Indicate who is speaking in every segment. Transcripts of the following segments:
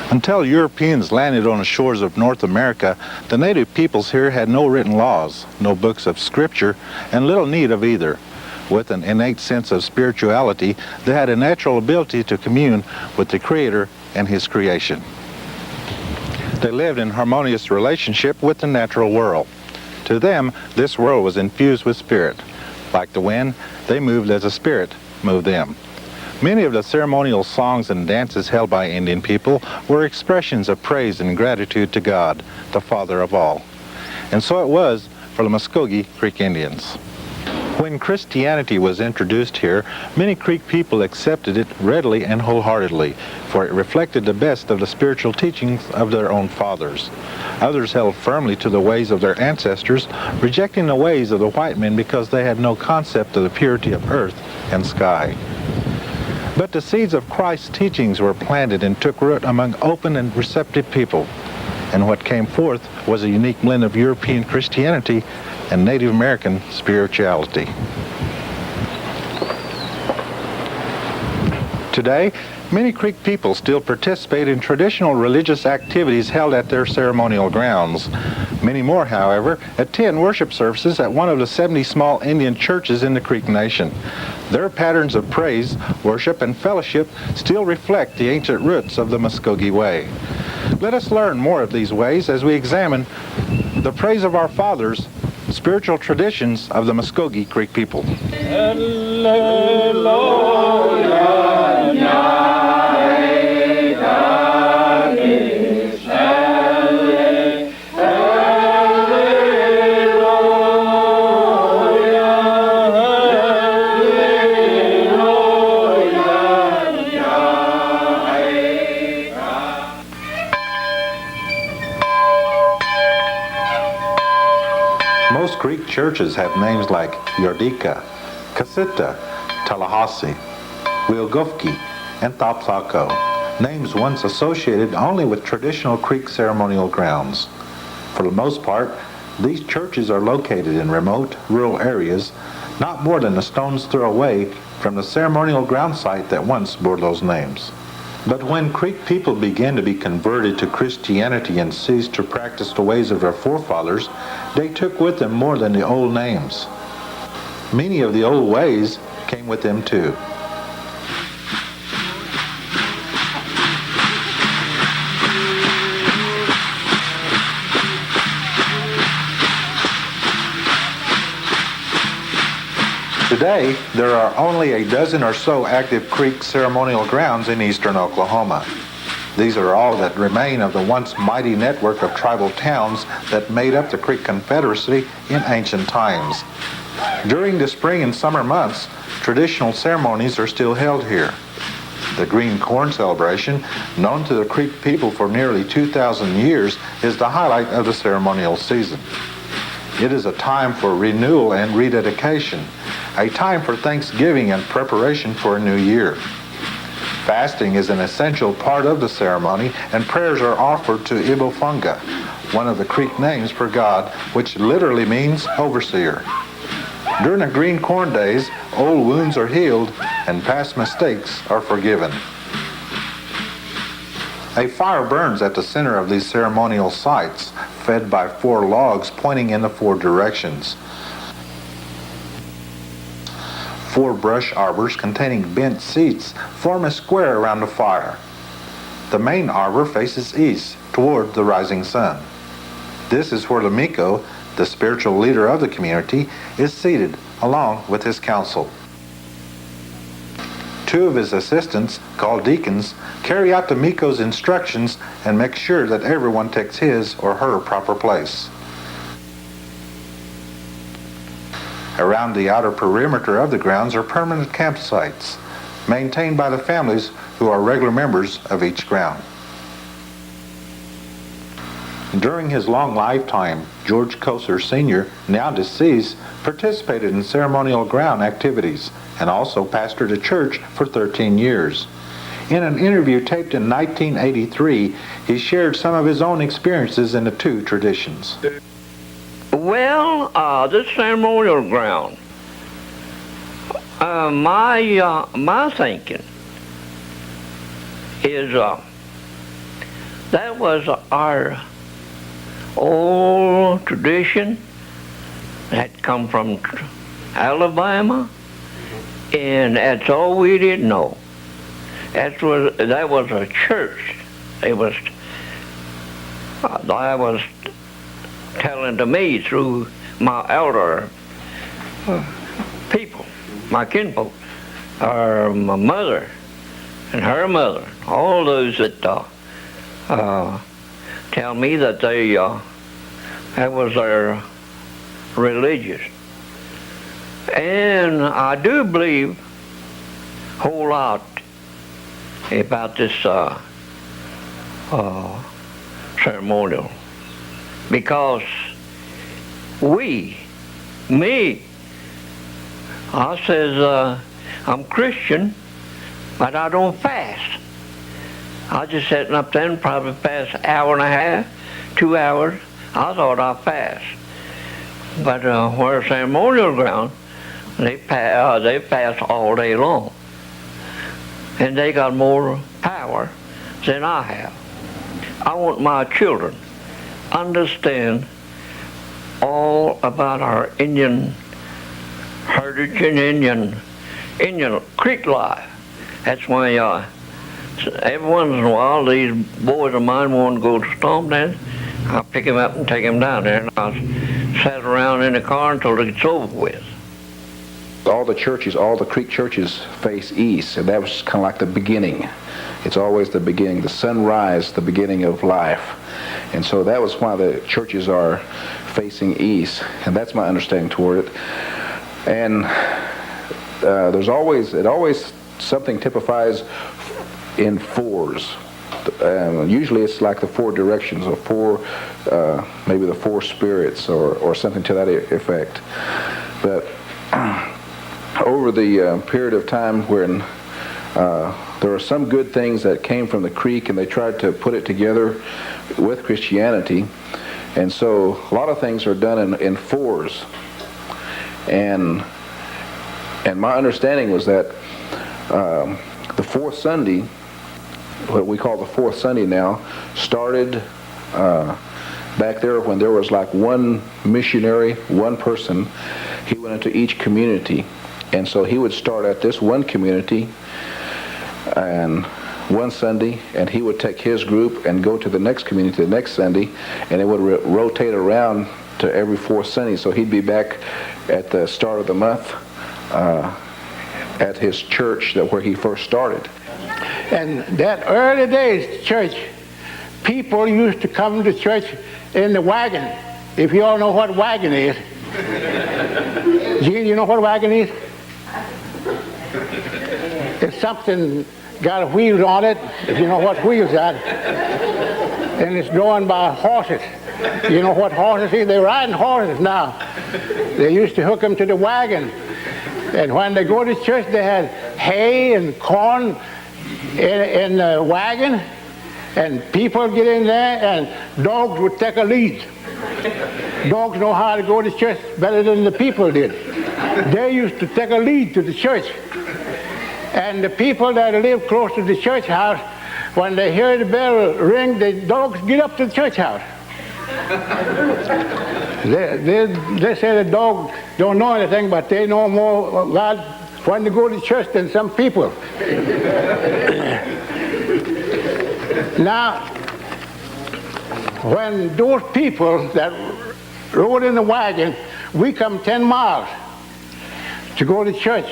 Speaker 1: Until Europeans landed on the shores of North America, the native peoples here had no written laws, no books of scripture, and little need of either. With an innate sense of spirituality, they had a natural ability to commune with the Creator and His creation. They lived in harmonious relationship with the natural world. To them, this world was infused with spirit. Like the wind, they moved as a spirit moved them. Many of the ceremonial songs and dances held by Indian people were expressions of praise and gratitude to God, the Father of all. And so it was for the Muskogee Creek Indians. When Christianity was introduced here, many Creek people accepted it readily and wholeheartedly, for it reflected the best of the spiritual teachings of their own fathers. Others held firmly to the ways of their ancestors, rejecting the ways of the white men because they had no concept of the purity of earth and sky. But the seeds of Christ's teachings were planted and took root among open and receptive people. And what came forth was a unique blend of European Christianity and Native American spirituality. Today, many Creek people still participate in traditional religious activities held at their ceremonial grounds. Many more, however, attend worship services at one of the 70 small Indian churches in the Creek Nation. Their patterns of praise, worship, and fellowship still reflect the ancient roots of the Muskogee Way. Let us learn more of these ways as we examine the praise of our fathers, spiritual traditions of the Muskogee Creek people. Most Creek churches have names like Yordika, Casita, Tallahassee, Wilgofki, and Thopsaco, names once associated only with traditional Creek ceremonial grounds. For the most part, these churches are located in remote, rural areas, not more than a stone's throw away from the ceremonial ground site that once bore those names. But when Creek people began to be converted to Christianity and ceased to practice the ways of their forefathers, they took with them more than the old names. Many of the old ways came with them too. Today, there are only a dozen or so active Creek ceremonial grounds in eastern Oklahoma. These are all that remain of the once mighty network of tribal towns that made up the Creek Confederacy in ancient times. During the spring and summer months, traditional ceremonies are still held here. The Green Corn Celebration, known to the Creek people for nearly 2,000 years, is the highlight of the ceremonial season. It is a time for renewal and rededication, a time for thanksgiving and preparation for a new year. Fasting is an essential part of the ceremony, and prayers are offered to Ibofunga, one of the Creek names for God, which literally means overseer. During the green corn days, old wounds are healed and past mistakes are forgiven. A fire burns at the center of these ceremonial sites, fed by 4 logs pointing in the 4 directions. 4 brush arbors containing bent seats form a square around the fire. The main arbor faces east, toward the rising sun. This is where the Miko, the spiritual leader of the community, is seated, along with his council. 2 of his assistants, called deacons, carry out the Miko's instructions and make sure that everyone takes his or her proper place. Around the outer perimeter of the grounds are permanent campsites, maintained by the families who are regular members of each ground. During his long lifetime, Jorge Kosar Sr., now deceased, participated in ceremonial ground activities and also pastored a church for 13 years. In an interview taped in 1983, he shared some of his own experiences in the 2 traditions.
Speaker 2: Well, this ceremonial ground, my thinking is That was our old tradition that come from Alabama, and that's all we didn't know. That was a church. That was telling to me through my elder people, my kinfolk, or my mother and her mother, all those that tell me that that was their religious. And I do believe a whole lot about this ceremonial, because I says, I'm Christian, but I don't fast. I just sitting up there and probably fast an hour and a half, 2 hours. I thought I fast. But where ceremonial ground, they fast all day long. And they got more power than I have. I want my children to understand all about our Indian heritage and Indian Creek life. That's why every once in a while these boys of mine want to go to Storm Dance. I'll pick them up and take them down there, and I'll sit around in the car until it's over with.
Speaker 3: All the churches, all the Creek churches face east, and that was kind of like the beginning. It's always the beginning, the sunrise, the beginning of life. And so that was why the churches are facing east, and that's my understanding toward it. And it always something typifies in fours. Usually it's like the four directions, or maybe the four spirits, or something to that effect. But over the period of time when there were some good things that came from the Creek, and they tried to put it together with Christianity, and so a lot of things are done in fours. And my understanding was that the fourth Sunday, what we call the fourth Sunday now, started back there when there was like one missionary, one person. He went into each community, and so he would start at this one community and one Sunday, and he would take his group and go to the next community the next Sunday, and it would rotate around to every fourth Sunday. So he'd be back at the start of the month at his church where he first started.
Speaker 4: And that early days church, people used to come to church in the wagon. If you all know what wagon is. Gene, you know what wagon is? It's something got wheels on it, if you know what wheels are. And it's drawn by horses. You know what horses is? They're riding horses now. They used to hook them to the wagon. And when they go to church, they had hay and corn in the wagon, and people get in there, and dogs would take a lead. Dogs know how to go to church better than the people did. They used to take a lead to the church. And the people that live close to the church house, when they hear the bell ring, the dogs get up to the church house. They say the dog don't know anything, but they know more about when they go to church than some people. Now, when those people that rode in the wagon, we come 10 miles to go to church.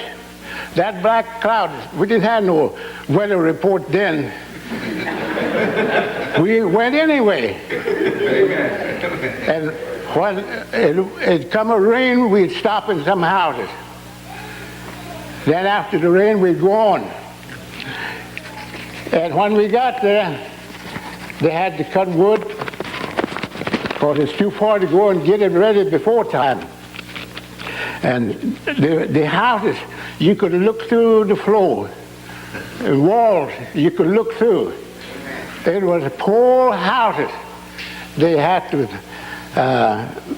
Speaker 4: That black cloud, we didn't have no weather report then. We went anyway. And when it come a rain, we'd stop in some houses. Then after the rain, we'd go on. And when we got there, they had to cut wood, because it's too far to go and get it ready before time. And the houses, you could look through the floor. The walls, you could look through. It was poor houses. They had to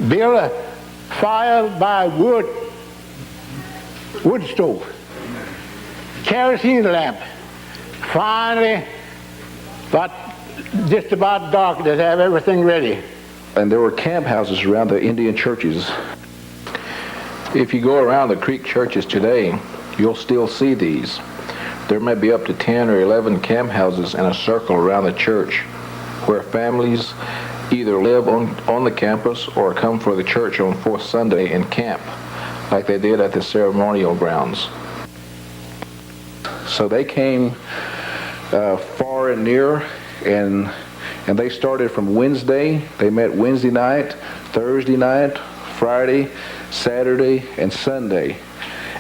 Speaker 4: build a fire by wood stove, kerosene lamp. Finally, about just about dark. They'd have everything ready.
Speaker 3: And there were camp houses around the Indian churches. If you go around the Creek churches today, you'll still see these. There may be up to 10 or 11 camp houses in a circle around the church where families either live on the campus or come for the church on fourth Sunday and camp, like they did at the ceremonial grounds. So they came far and near, and they started from Wednesday. They met Wednesday night, Thursday night, Friday, Saturday, and Sunday.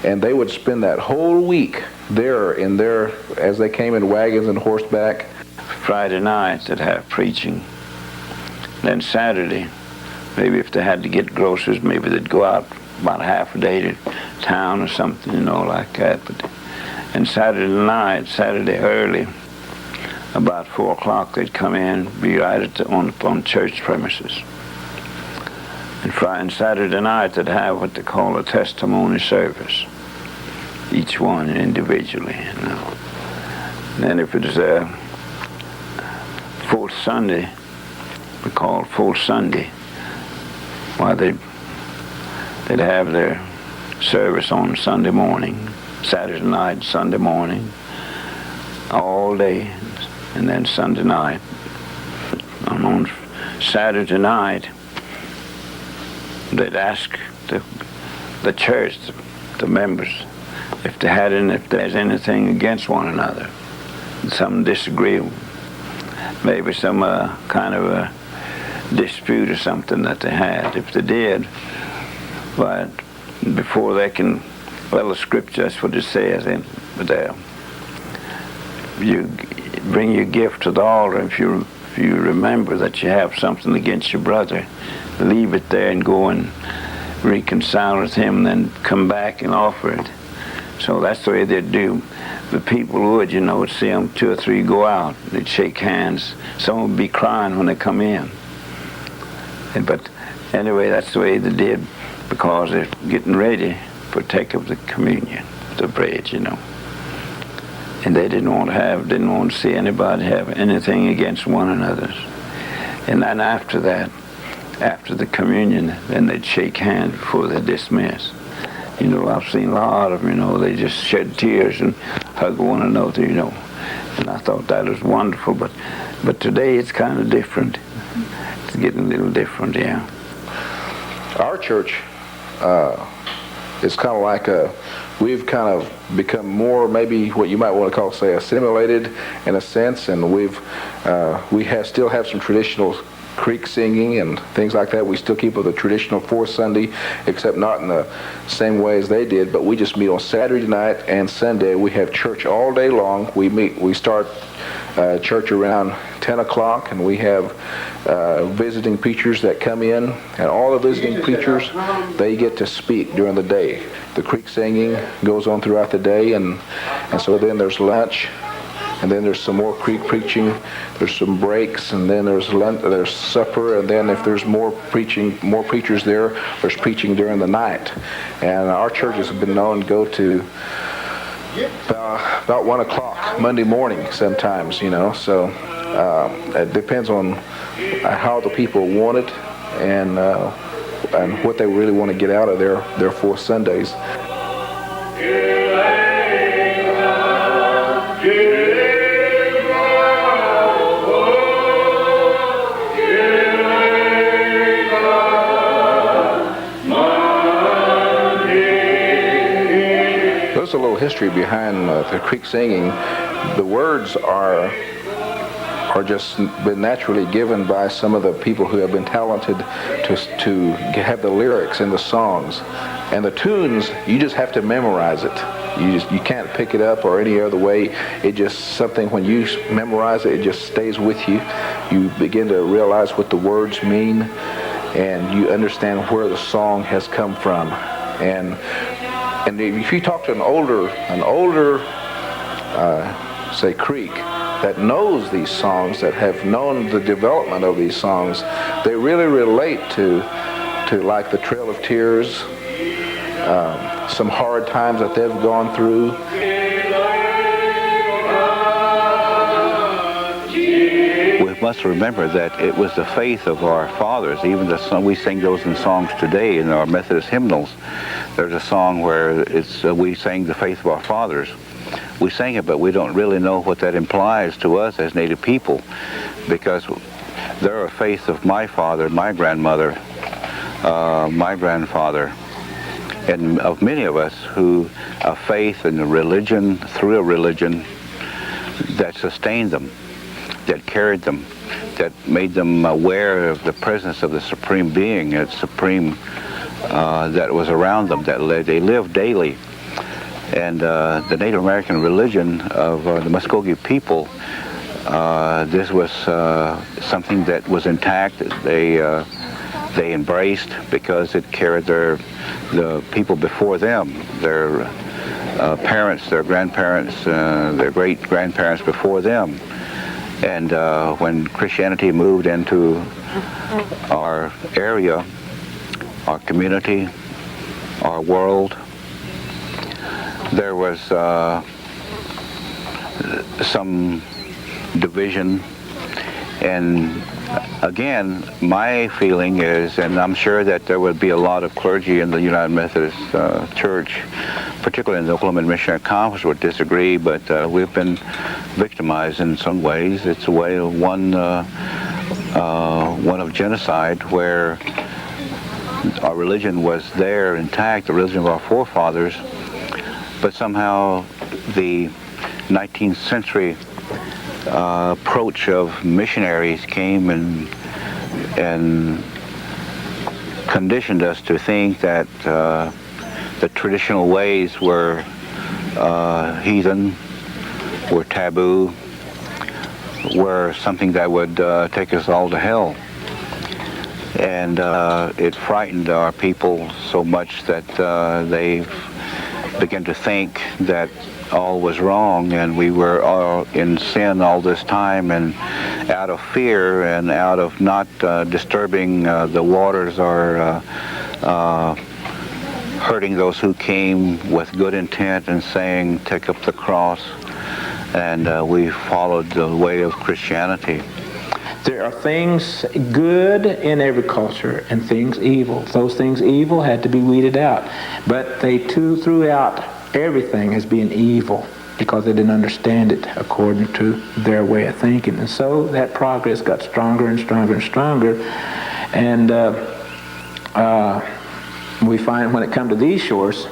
Speaker 3: And they would spend that whole week there as they came in wagons and horseback.
Speaker 5: Friday night they'd have preaching. Then Saturday, maybe if they had to get groceries, maybe they'd go out about half a day to town or something, like that. And Saturday night, Saturday early, about 4 o'clock, they'd come in, be right on church premises. And Saturday night, they'd have what they call a testimony service, each one individually. And then if it was a fourth Sunday, we call it fourth Sunday, why they'd have their service on Sunday morning, Saturday night, Sunday morning, all day, and then Sunday night. And on Saturday night, they'd ask the church, the members, if there's anything against one another, some disagreement, maybe some kind of a dispute or something that they had. If they did, but before they can, the scripture, that's what it says, you bring your gift to the altar. If you remember that you have something against your brother, leave it there and go and reconcile with him, and then come back and offer it. So that's the way they'd do. The people would, see them 2 or 3 go out. They'd shake hands. Some would be crying when they come in. But anyway, that's the way they did, because they're getting ready for take of the communion, the bread, And they didn't want to see anybody have anything against one another. And then after that, after the communion, then they'd shake hands before they dismiss. I've seen a lot of them, they just shed tears and hug one another, And I thought that was wonderful, but today it's kind of different. It's getting a little different, yeah.
Speaker 3: Our church is kind of like we've kind of become more, maybe what you might want to call, say, assimilated in a sense, and we still have some traditional creek singing and things like that. We still keep with the traditional fourth Sunday, except not in the same way as they did, but we just meet on Saturday night and Sunday. We have church all day long. We start church around 10 o'clock, and we have visiting preachers that come in, and all the visiting preachers, they get to speak during the day. The creek singing goes on throughout the day, and so then there's lunch, and then there's some more creek preaching, there's some breaks, and then there's supper, and then if there's more preachers there's preaching during the night. And our churches have been known to go to about 1 o'clock Monday morning sometimes, so it depends on how the people want it and what they really want to get out of their 4 Sundays. There's a little history behind the creek singing. The words are just been naturally given by some of the people who have been talented to have the lyrics in the songs, and the tunes, you just have to memorize it. You can't pick it up or any other way. It just something, when you memorize it, it just stays with you. You begin to realize what the words mean, and you understand where the song has come from. And if you talk to an older say Creek that knows these songs, that have known the development of these songs, they really relate to like the Trail of Tears, some hard times that they've gone through.
Speaker 6: must remember that it was the faith of our fathers. Even the song, we sing those in songs today in our Methodist hymnals. There's a song where we sang the faith of our fathers. We sing it, but we don't really know what that implies to us as Native people, because they're a faith of my father, my grandmother, my grandfather, and of many of us who a faith in a religion, through a religion that sustained them, that carried them, that made them aware of the presence of the Supreme Being, that Supreme that was around them, that they lived daily. And the Native American religion of the Muskogee people, this was something that was intact. They embraced because it carried the people before them, their parents, their grandparents, their great-grandparents before them. And when Christianity moved into our area, our community, our world, there was some division. And again, my feeling is, and I'm sure that there would be a lot of clergy in the United Methodist Church, particularly in the Oklahoma Missionary Conference, would disagree, but we've been victimized in some ways. It's a way of one of genocide, where our religion was there intact, the religion of our forefathers, but somehow the 19th century approach of missionaries came and conditioned us to think that the traditional ways were heathen, were taboo, were something that would take us all to hell. And it frightened our people so much that they began to think that all was wrong and we were all in sin all this time, and out of fear and out of not disturbing the waters or hurting those who came with good intent and saying, take up the cross, and we followed the way of Christianity.
Speaker 7: There are things good in every culture and things evil. Those things evil had to be weeded out. But they too threw out everything as being evil because they didn't understand it according to their way of thinking. And so that progress got stronger and stronger and stronger. And we find when it comes to these shores,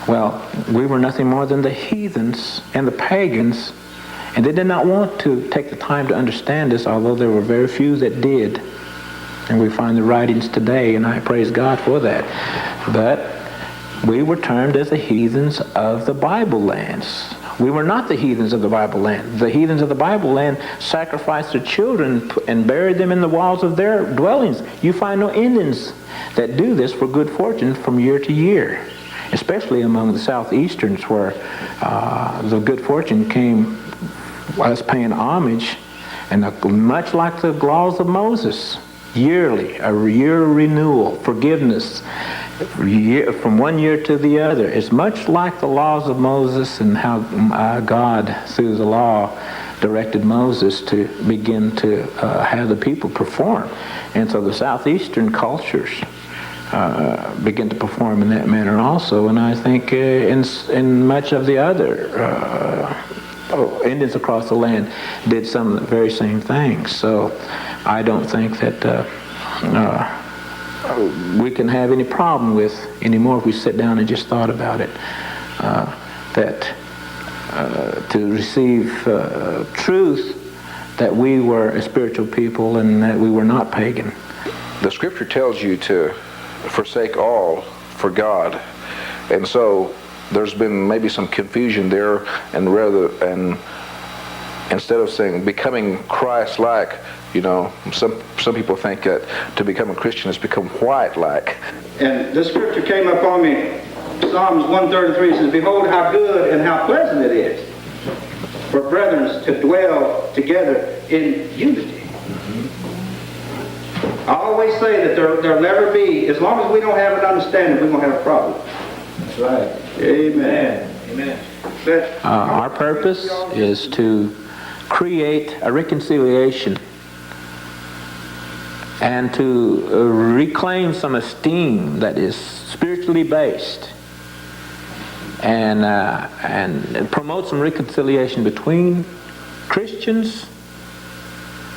Speaker 7: well, we were nothing more than the heathens and the pagans. And they did not want to take the time to understand this, although there were very few that did. And we find the writings today, and I praise God for that. But we were termed as the heathens of the Bible lands. We were not the heathens of the Bible land. The heathens of the Bible land sacrificed their children and buried them in the walls of their dwellings. You find no Indians that do this for good fortune from year to year, especially among the southeasterns, where the good fortune came us paying homage, and much like the laws of Moses, yearly, a year renewal, forgiveness, from one year to the other. It's much like the laws of Moses and how God, through the law, directed Moses to begin to have the people perform. And so the southeastern cultures begin to perform in that manner also, and I think in much of the other Indians across the land did some of the very same things. So I don't think that we can have any problem with anymore if we sit down and just thought about it, that to receive truth that we were a spiritual people and that we were not pagan.
Speaker 3: The scripture tells you to forsake all for God, and so there's been maybe some confusion there, and instead of saying becoming Christ-like, you know, some people think that to become a Christian is become white-like.
Speaker 8: And this scripture came up on me. Psalms 133 says, "Behold how good and how pleasant it is for brethren to dwell together in unity." I always say that there'll never be, as long as we don't have an understanding, we're going to have a problem. That's right. Amen. Amen.
Speaker 7: Our purpose is to create a reconciliation and to reclaim some esteem that is spiritually based, and promote some reconciliation between Christians.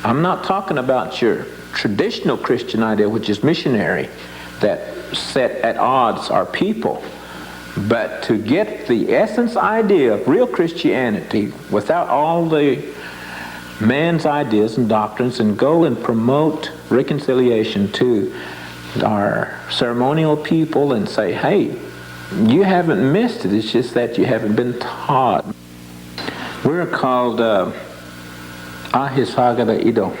Speaker 7: I'm not talking about your traditional Christian idea, which is missionary, that set at odds our people, but to get the essence idea of real Christianity without all the man's ideas and doctrines, and go and promote reconciliation to our ceremonial people and say, hey, you haven't missed it, it's just that you haven't been taught. We're called Ahisagada Ido,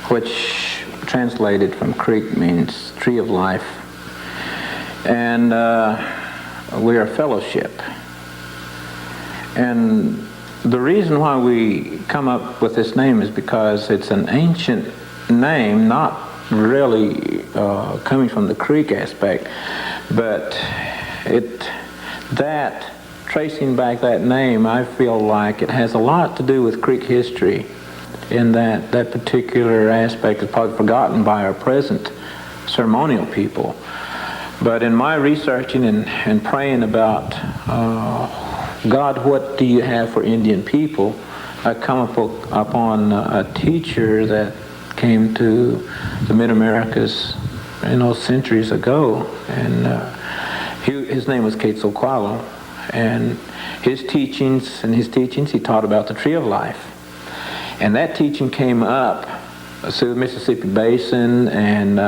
Speaker 7: which translated from Creek means tree of life. And we're a fellowship. And the reason why we come up with this name is because it's an ancient name, not really coming from the Creek aspect, but tracing back that name, I feel like it has a lot to do with Creek history, in that particular aspect is probably forgotten by our present ceremonial people. But in my researching and praying about God, what do you have for Indian people, I come upon a teacher that came to the Mid-Americas, centuries ago, and his name was Quetzalcoatl, and his teachings, he taught about the tree of life. And that teaching came up through the Mississippi Basin and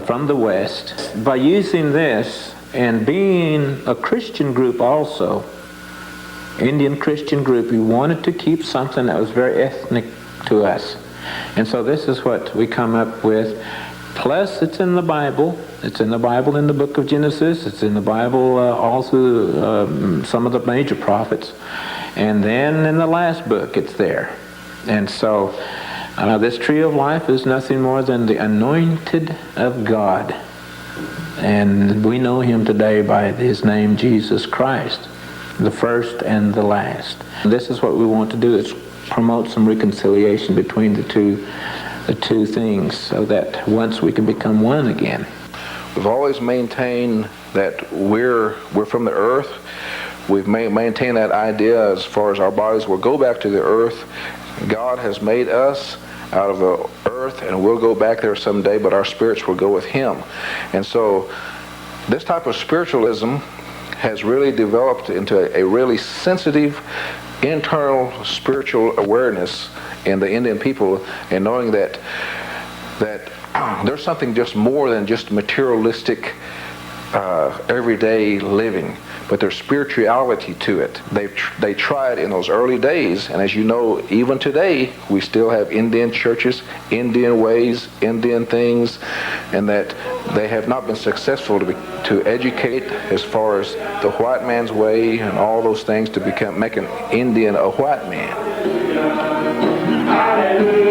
Speaker 7: from the West. By using this and being a Christian group also, Indian Christian group, we wanted to keep something that was very ethnic to us. And so this is what we come up with. Plus, it's in the Bible. It's in the Bible in the book of Genesis. It's in the Bible all through some of the major prophets. And then in the last book, it's there. And so this tree of life is nothing more than the anointed of God. And we know him today by his name, Jesus Christ, the first and the last. And this is what we want to do, is promote some reconciliation between the two things, so that once we can become one again.
Speaker 3: We've always maintained that we're from the earth. We've maintained that idea as far as our bodies will go back to the earth. God has made us out of the earth, and we'll go back there someday, but our spirits will go with him. And so this type of spiritualism has really developed into a really sensitive internal spiritual awareness in the Indian people, and knowing that there's something just more than just materialistic everyday living, but there's spirituality to it. They tried in those early days, and as you know, even today we still have Indian churches, Indian ways, Indian things, and that they have not been successful to educate as far as the white man's way and all those things to make an Indian a white man.
Speaker 9: Hallelujah.